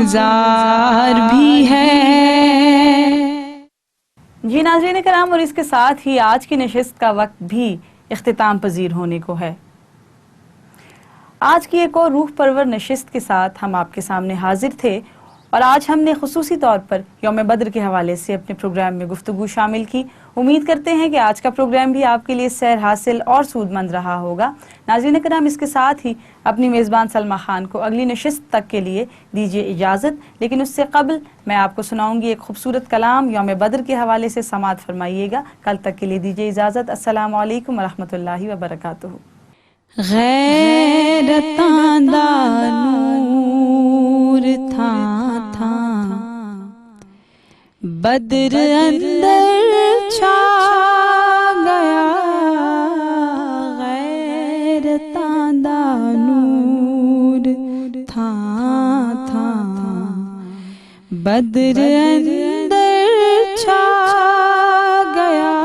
गुलजार भी है। जी नाज़रीन कराम, और इसके साथ ही आज की नशिस्त का वक्त भी इख्तिताम पजीर होने को है। आज की एक और रूह परवर नशिस्त के साथ हम आपके सामने हाजिर थे और आज हमने खुसूसी तौर पर यौम बद्र के हवाले से अपने प्रोग्राम में गुफ्तगू शामिल की। उम्मीद करते हैं कि आज का प्रोग्राम भी आपके लिए सैर हासिल और सूदमंद रहा होगा। नाज़रीन कराम, इसके साथ ही अपनी मेज़बान सलमा खान को अगली नशिस्त तक के लिए दीजिए इजाज़त, लेकिन उससे कबल मैं आपको सुनाऊंगी एक खूबसूरत कलाम यौम बद्र के हवाले से। समात फरमाइएगा। कल तक के लिए दीजिए इजाज़त। अस्सलामु अलैकुम वरहमतुल्लाहि वबरकातुहू। गैरतां दा नूर था बद्र अंदर छा गया। गैरतां दा नूर था बद्र अंदर छा गया।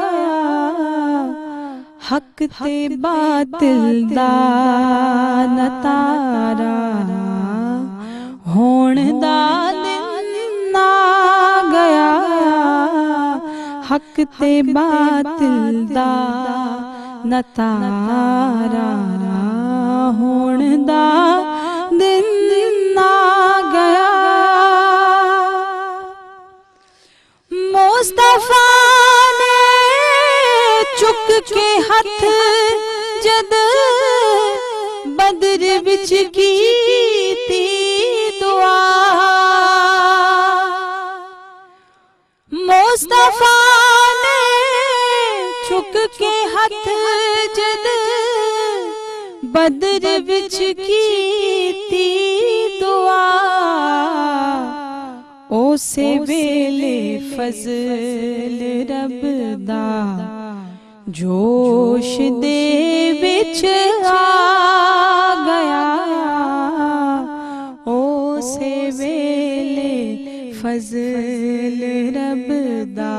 हक ते बातिल दा नतारा होण दा दिन आ गया। हक ते बातिल दा नतारा होण दा दिन आ गया। मुस्तफा चुक के हथ जद बद्र विच कीती दुआ। मुस्तफा ने चुक के हथ जद बद्र विच कीती दुआ। ओसे वेले फजल रब दा जोश दे विच आ गया। ओसे वेले फजल रब दा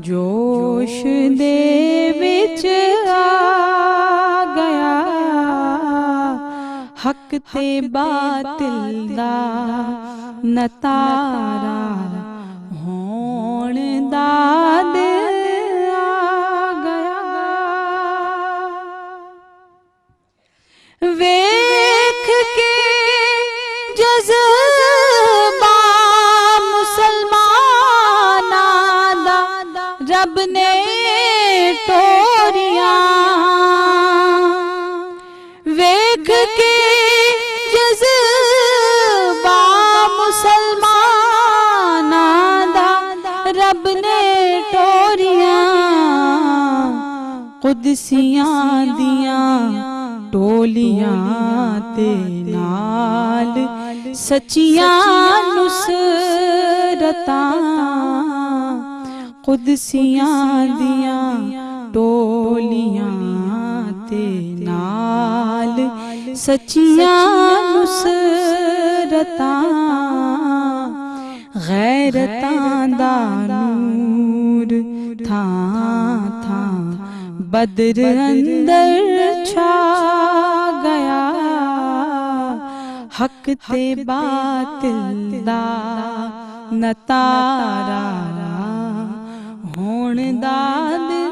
जोश दे विच आ गया। हक ते बातिल दा नतारा होण दा दिन वेख के जज़्बा मुसलमाना दा रब ने टोरियां। वेख के जज़्बा मुसलमाना दा रब ने टोरियां। कुदसियां दियां टोलियां ते नाल सच्चियां नुसरतां। कुदसियां दियां टोलियां ते नाल सच्चियां नुसरतां। गैरतां दा नूर था बद्र अंदर छा गया। हक ते बातिल दा नतारा होण दा दिन